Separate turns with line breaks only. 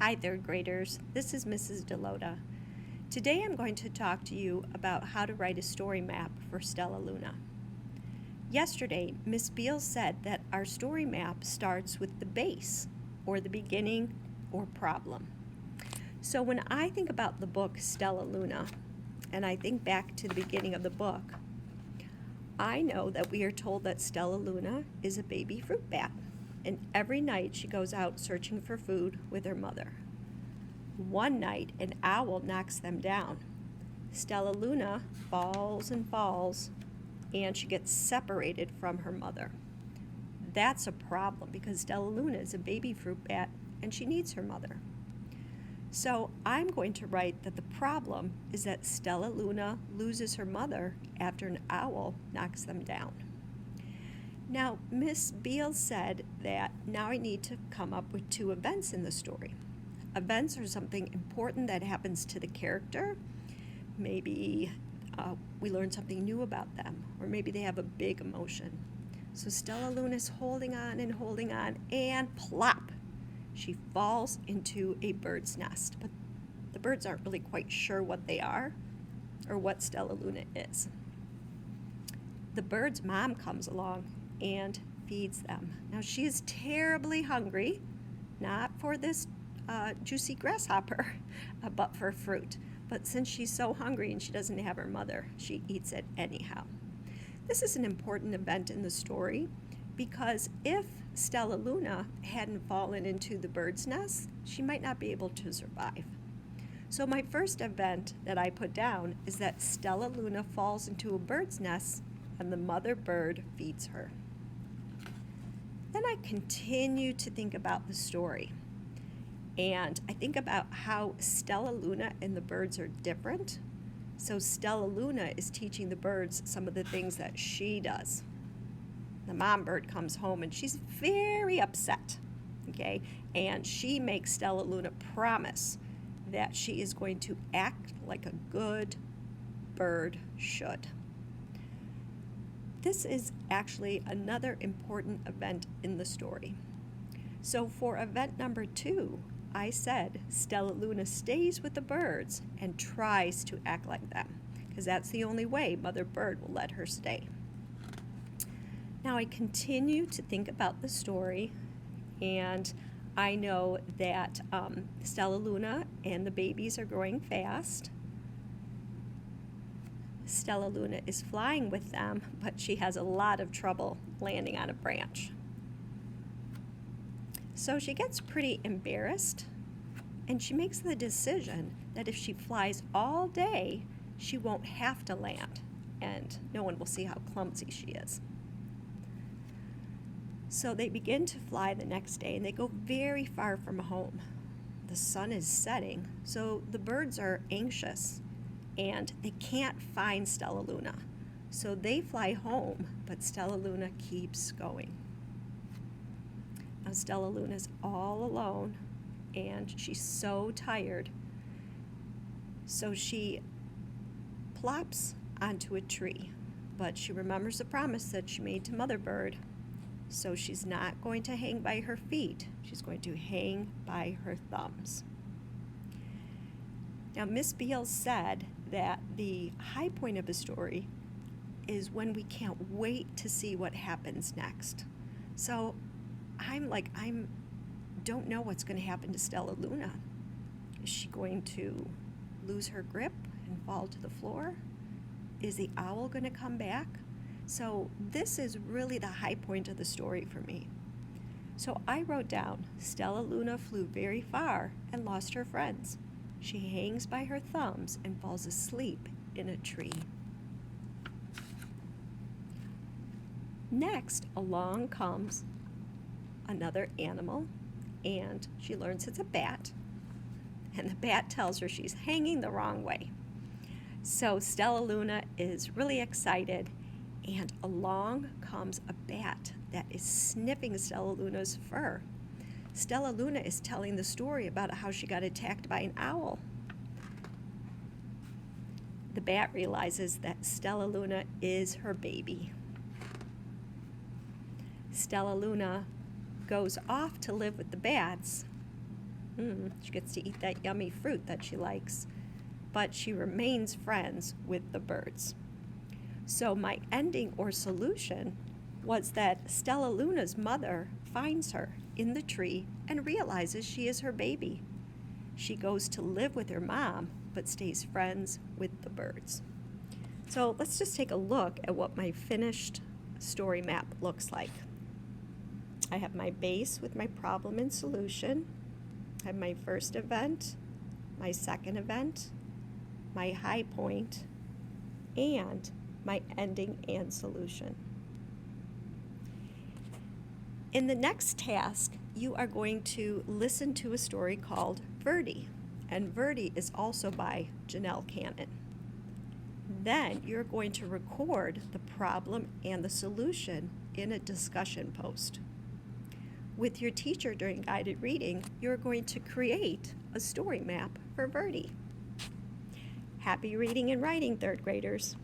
Hi, third graders. This is Mrs. Stellaluna. Today I'm going to talk to you about how to write a story map for Stellaluna. Yesterday, Miss Beals said that our story map starts with the base, or the beginning, or problem. So when I think about the book Stellaluna, and I think back to the beginning of the book, I know that we are told that Stellaluna is a baby fruit bat, and every night she goes out searching for food with her mother. One night, an owl knocks them down. Stellaluna falls and falls, and she gets separated from her mother. That's a problem because Stellaluna is a baby fruit bat, and she needs her mother. So I'm going to write that the problem is that Stellaluna loses her mother after an owl knocks them down. Now, Miss Beals said that now I need to come up with two events in the story. Events are something important that happens to the character. Maybe we learn something new about them, or maybe they have a big emotion. So Stellaluna is holding on, and plop! She falls into a bird's nest, but the birds aren't really quite sure what they are or what Stellaluna is. The bird's mom comes along and feeds them. Now she is terribly hungry, not for this juicy grasshopper, but for fruit. But since she's so hungry and she doesn't have her mother, she eats it anyhow. This is an important event in the story because if Stellaluna hadn't fallen into the bird's nest, she might not be able to survive. So my first event that I put down is that Stellaluna falls into a bird's nest and the mother bird feeds her. Then I continue to think about the story. And I think about how Stellaluna and the birds are different. So Stellaluna is teaching the birds some of the things that she does. The mom bird comes home and she's very upset, okay? And she makes Stellaluna promise that she is going to act like a good bird should. This is actually another important event in the story. So for event number 2, I said Stellaluna stays with the birds and tries to act like them, because that's the only way Mother Bird will let her stay. Now I continue to think about the story, and I know that Stellaluna and the babies are growing fast. Stellaluna is flying with them, but she has a lot of trouble landing on a branch. So she gets pretty embarrassed, and she makes the decision that if she flies all day, she won't have to land, and no one will see how clumsy she is. So they begin to fly the next day, and they go very far from home. The sun is setting, so the birds are anxious, and they can't find Stellaluna. So they fly home, but Stellaluna keeps going. Now Stellaluna's all alone, and she's so tired. So she plops onto a tree, but she remembers the promise that she made to Mother Bird. So she's not going to hang by her feet. She's going to hang by her thumbs. Now, Miss Beals said that the high point of a story is when we can't wait to see what happens next. So I don't know what's going to happen to Stellaluna. Is she going to lose her grip and fall to the floor? Is the owl going to come back? So this is really the high point of the story for me. So I wrote down, Stellaluna flew very far and lost her friends. She hangs by her thumbs and falls asleep in a tree. Next, along comes another animal, and she learns it's a bat, and the bat tells her she's hanging the wrong way. So Stellaluna is really excited, and along comes a bat that is sniffing Stellaluna's fur. Stellaluna is telling the story about how she got attacked by an owl. The bat realizes that Stellaluna is her baby. Stellaluna goes off to live with the bats, She gets to eat that yummy fruit that she likes, but she remains friends with the birds. So my ending or solution was that Stellaluna's mother finds her in the tree and realizes she is her baby. She goes to live with her mom, but stays friends with the birds. So let's just take a look at what my finished story map looks like. I have my base with my problem and solution. I have my first event, my second event, my high point, and my ending and solution. In the next task, you are going to listen to a story called Verdi, and Verdi is also by Janelle Cannon. Then you're going to record the problem and the solution in a discussion post. With your teacher during guided reading, you're going to create a story map for Verdi. Happy reading and writing, third graders.